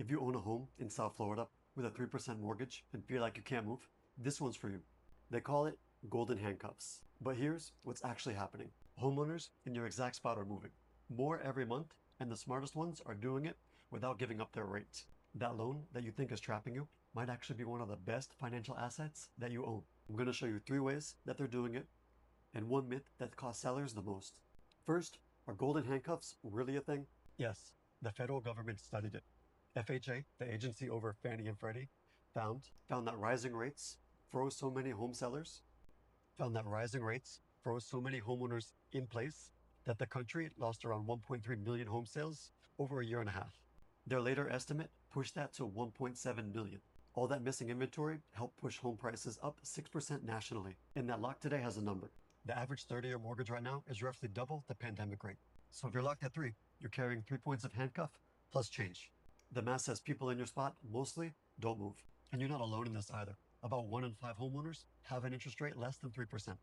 If you own a home in South Florida with a 3% mortgage and feel like you can't move, this one's for you. They call it golden handcuffs. But here's what's actually happening. Homeowners in your exact spot are moving. More every month, and the smartest ones are doing it without giving up their rates. That loan that you think is trapping you might actually be one of the best financial assets that you own. I'm going to show you 3 ways that they're doing it and 1 myth that costs sellers the most. First, are golden handcuffs really a thing? Yes, the federal government studied it. FHA, the agency over Fannie and Freddie, found that rising rates froze so many home sellers, found that rising rates froze so many homeowners in place that the country lost around 1.3 million home sales over a year and a half. Their later estimate pushed that to 1.7 million. All that missing inventory helped push home prices up 6% nationally. And that lock today has a number. The average 30-year mortgage right now is roughly double the pandemic rate. So if you're locked at 3, you're carrying 3 points of handcuff plus change. The math says people in your spot mostly don't move. And you're not alone in this either. About 1 in 5 homeowners have an interest rate less than 3%.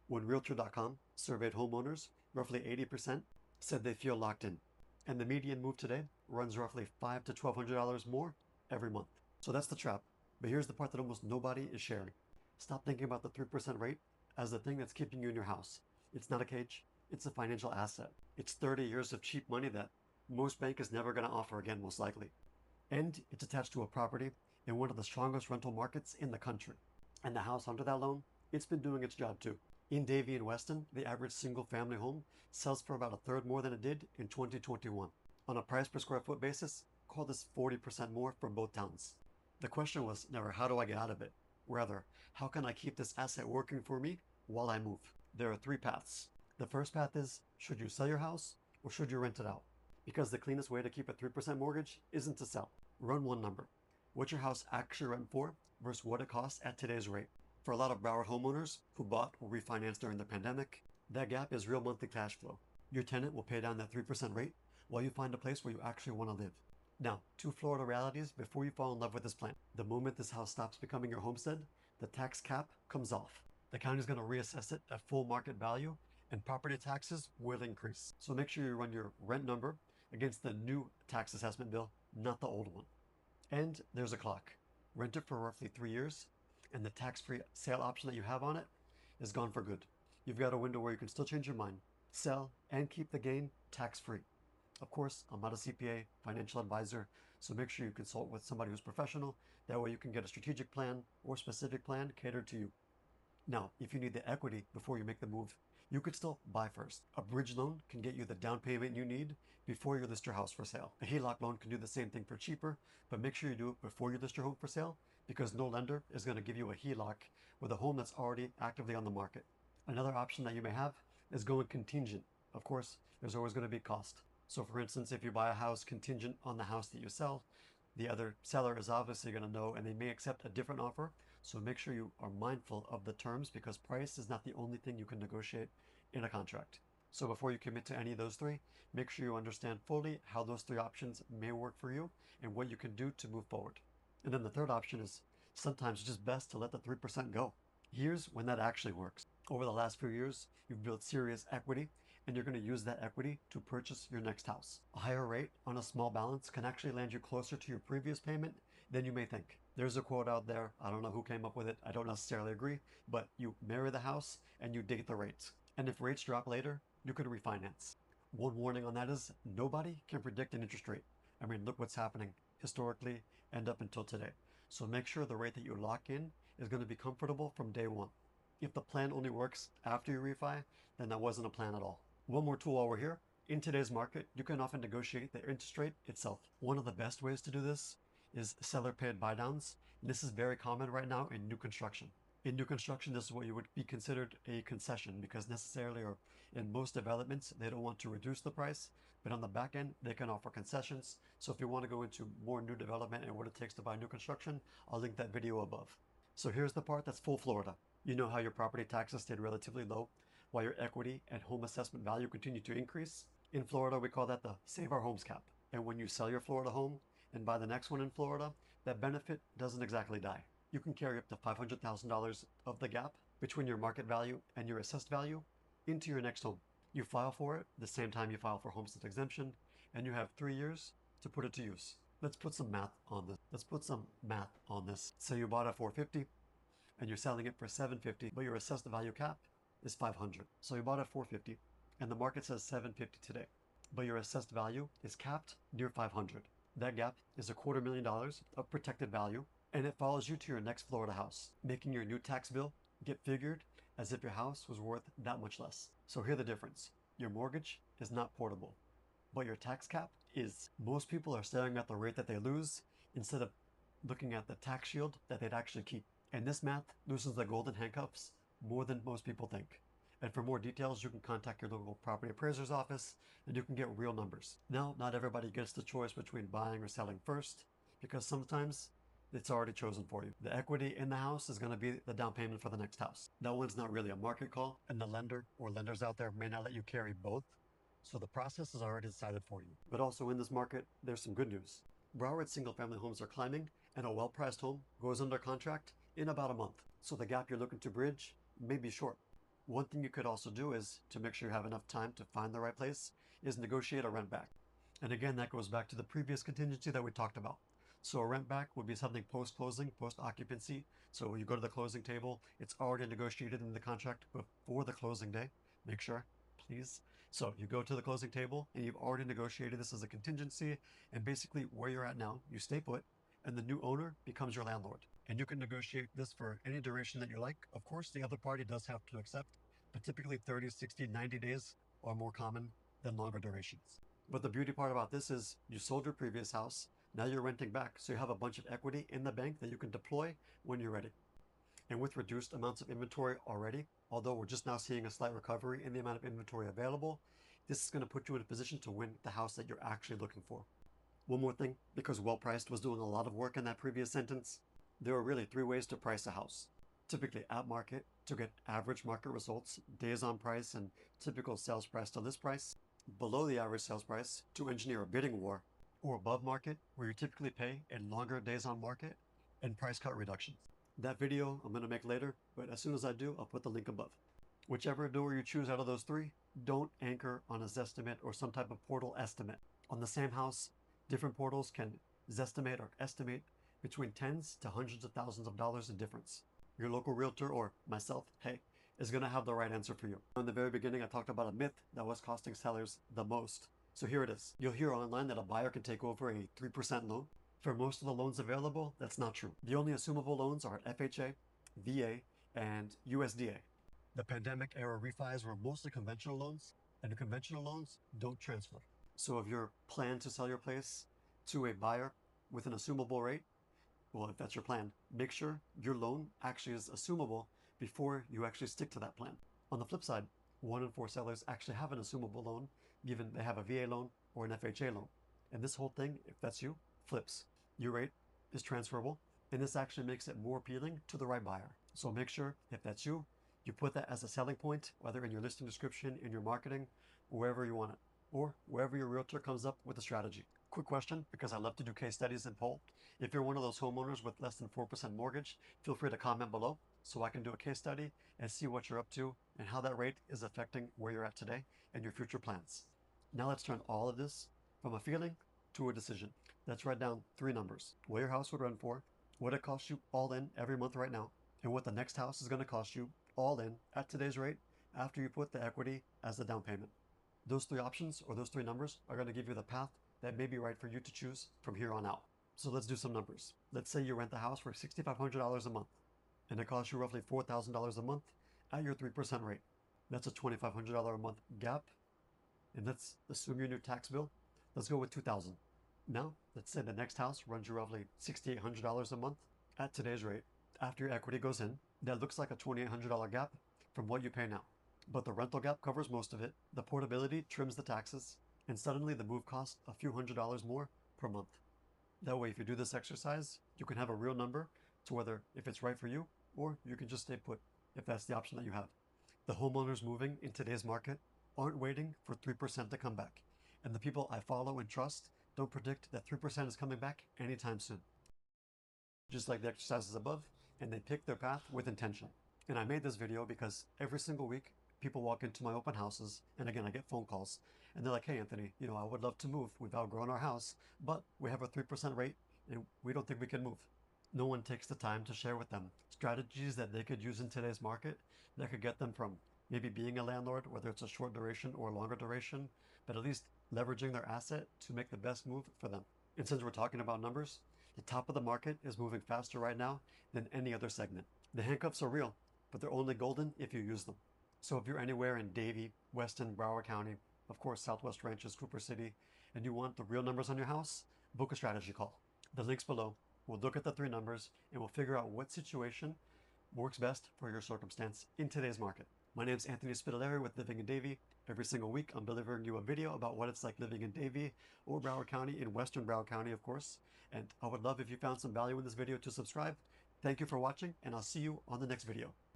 When Realtor.com surveyed homeowners, roughly 80% said they feel locked in. And the median move today runs roughly $500 to $1,200 more every month. So that's the trap. But here's the part that almost nobody is sharing. Stop thinking about the 3% rate as the thing that's keeping you in your house. It's not a cage, it's a financial asset. It's 30 years of cheap money that most bank is never going to offer again, most likely. And it's attached to a property in one of the strongest rental markets in the country. And the house under that loan, it's been doing its job too. In Davie and Weston, the average single family home sells for about a third more than it did in 2021. On a price per square foot basis, call this 40% more for both towns. The question was never how do I get out of it? Rather, how can I keep this asset working for me while I move? There are 3 paths. The first path is, should you sell your house or should you rent it out? Because the cleanest way to keep a 3% mortgage isn't to sell. Run one number. What's your house actually rent for versus what it costs at today's rate? For a lot of Broward homeowners who bought or refinanced during the pandemic, that gap is real monthly cash flow. Your tenant will pay down that 3% rate while you find a place where you actually want to live. Now, 2 Florida realities before you fall in love with this plan. The moment this house stops becoming your homestead, the tax cap comes off. The county is going to reassess it at full market value and property taxes will increase. So make sure you run your rent number against the new tax assessment bill, not the old one. And there's a clock. Rent it for roughly 3 years and the tax-free sale option that you have on it is gone for good. You've got a window where you can still change your mind, sell, and keep the gain tax-free. Of course, I'm not a CPA, financial advisor, so make sure you consult with somebody who's professional. That way you can get a strategic plan or specific plan catered to you. Now, if you need the equity before you make the move, you could still buy first. A bridge loan can get you the down payment you need before you list your house for sale. A HELOC loan can do the same thing for cheaper, but make sure you do it before you list your home for sale because no lender is going to give you a HELOC with a home that's already actively on the market. Another option that you may have is going contingent. Of course, there's always going to be cost. So for instance, if you buy a house contingent on the house that you sell, the other seller is obviously going to know and they may accept a different offer. So make sure you are mindful of the terms because price is not the only thing you can negotiate in a contract. So before you commit to any of those 3, make sure you understand fully how those 3 options may work for you and what you can do to move forward. And then the third option is sometimes it's just best to let the 3% go. Here's when that actually works. Over the last few years, you've built serious equity and you're going to use that equity to purchase your next house. A higher rate on a small balance can actually land you closer to your previous payment than you may think. There's a quote out there, I don't know who came up with it, I don't necessarily agree, but you marry the house and you date the rates. And if rates drop later, you could refinance. One warning on that is nobody can predict an interest rate. I mean, look what's happening historically and up until today. So make sure the rate that you lock in is going to be comfortable from day one. If the plan only works after you refi, then that wasn't a plan at all. One more tool while we're here. In today's market, you can often negotiate the interest rate itself. One of the best ways to do this is seller paid buy downs. This is very common right now in new construction. In new construction, this is what you would be considered a concession because necessarily or in most developments, they don't want to reduce the price, but on the back end, they can offer concessions. So if you want to go into more new development and what it takes to buy new construction, I'll link that video above. So here's the part that's full Florida. You know how your property taxes stayed relatively low while your equity and home assessment value continue to increase? In Florida, we call that the Save Our Homes cap. And when you sell your Florida home and buy the next one in Florida, that benefit doesn't exactly die. You can carry up to $500,000 of the gap between your market value and your assessed value into your next home. You file for it the same time you file for homestead exemption, and you have 3 years to put it to use. Let's put some math on this. So you bought at 450 and you're selling it for 750, but your assessed value cap is 500. So you bought at 450 and the market says 750 today, but your assessed value is capped near 500. That gap is $250,000 of protected value, and it follows you to your next Florida house, making your new tax bill get figured as if your house was worth that much less. So here's the difference. Your mortgage is not portable, but your tax cap is. Most people are staring at the rate that they lose instead of looking at the tax shield that they'd actually keep. And this math loosens the golden handcuffs more than most people think. And for more details, you can contact your local property appraiser's office and you can get real numbers. Now, not everybody gets the choice between buying or selling first, because sometimes it's already chosen for you. The equity in the house is going to be the down payment for the next house. That one's not really a market call, and the lender or lenders out there may not let you carry both. So the process is already decided for you. But also in this market, there's some good news. Broward single-family homes are climbing, and a well-priced home goes under contract in about a month. So the gap you're looking to bridge may be short. One thing you could also do is, to make sure you have enough time to find the right place, is negotiate a rent back. And again, that goes back to the previous contingency that we talked about. So a rent back would be something post-closing, post-occupancy. So you go to the closing table, it's already negotiated in the contract before the closing day. Make sure, please. So you go to the closing table and you've already negotiated this as a contingency, and basically where you're at now, you stay put, and the new owner becomes your landlord. And you can negotiate this for any duration that you like. Of course, the other party does have to accept, but typically 30, 60, 90 days are more common than longer durations. But the beauty part about this is you sold your previous house, now you're renting back, so you have a bunch of equity in the bank that you can deploy when you're ready. And with reduced amounts of inventory already, although we're just now seeing a slight recovery in the amount of inventory available, this is going to put you in a position to win the house that you're actually looking for. One more thing, because well priced was doing a lot of work in that previous sentence, there are really 3 ways to price a house. Typically at market to get average market results, days on price, and typical sales price to list price. Below the average sales price to engineer a bidding war, or above market where you typically pay in longer days on market and price cut reductions. That video I'm going to make later, but as soon as I do, I'll put the link above. Whichever door you choose out of those 3, don't anchor on a Zestimate or some type of portal estimate. On the same house, different portals can Zestimate or estimate between tens to hundreds of thousands of dollars in difference. Your local realtor or myself, hey, is going to have the right answer for you. In the very beginning, I talked about a myth that was costing sellers the most. So here it is. You'll hear online that a buyer can take over a 3% loan. For most of the loans available, that's not true. The only assumable loans are FHA, VA, and USDA. The pandemic era refis were mostly conventional loans, and conventional loans don't transfer. So if you're planning to sell your place to a buyer with an assumable rate, well, if that's your plan, make sure your loan actually is assumable before you actually stick to that plan. On the flip side, 1 in 4 sellers actually have an assumable loan, given they have a VA loan or an FHA loan. And this whole thing, if that's you, flips. Your rate is transferable, and this actually makes it more appealing to the right buyer. So make sure, if that's you, you put that as a selling point, whether in your listing description, in your marketing, wherever you want it, or wherever your realtor comes up with a strategy. Quick question, because I love to do case studies and poll. If you're one of those homeowners with less than 4% mortgage, feel free to comment below so I can do a case study and see what you're up to and how that rate is affecting where you're at today and your future plans. Now let's turn all of this from a feeling to a decision. Let's write down 3 numbers. What your house would run for, what it costs you all in every month right now, and what the next house is going to cost you all in at today's rate after you put the equity as the down payment. Those 3 options or those 3 numbers are going to give you the path that may be right for you to choose from here on out. So let's do some numbers. Let's say you rent the house for $6,500 a month, and it costs you roughly $4,000 a month at your 3% rate. That's a $2,500 a month gap. And let's assume your new tax bill. Let's go with $2,000. Now, let's say the next house runs you roughly $6,800 a month at today's rate. After your equity goes in, that looks like a $2,800 gap from what you pay now. But the rental gap covers most of it. The portability trims the taxes, and suddenly the move costs a few $100s more per month. That way, if you do this exercise, you can have a real number to whether if it's right for you, or you can just stay put if that's the option that you have. The homeowners moving in today's market aren't waiting for 3% to come back. And the people I follow and trust don't predict that 3% is coming back anytime soon. Just like the exercises above, and they pick their path with intention. And I made this video because every single week, people walk into my open houses, and again, I get phone calls, and they're like, hey, Anthony, I would love to move. We've outgrown our house, but we have a 3% rate, and we don't think we can move. No one takes the time to share with them strategies that they could use in today's market that could get them from maybe being a landlord, whether it's a short duration or a longer duration, but at least leveraging their asset to make the best move for them. And since we're talking about numbers, the top of the market is moving faster right now than any other segment. The handcuffs are real, but they're only golden if you use them. So if you're anywhere in Davie, Weston, Broward County, of course, Southwest Ranches, Cooper City, and you want the real numbers on your house, book a strategy call. The link's below. We'll look at the 3 numbers and we'll figure out what situation works best for your circumstance in today's market. My name is Anthony Spitaleri with Living in Davie. Every single week, I'm delivering you a video about what it's like living in Davie or Broward County, in Western Broward County, of course. And I would love if you found some value in this video to subscribe. Thank you for watching, and I'll see you on the next video.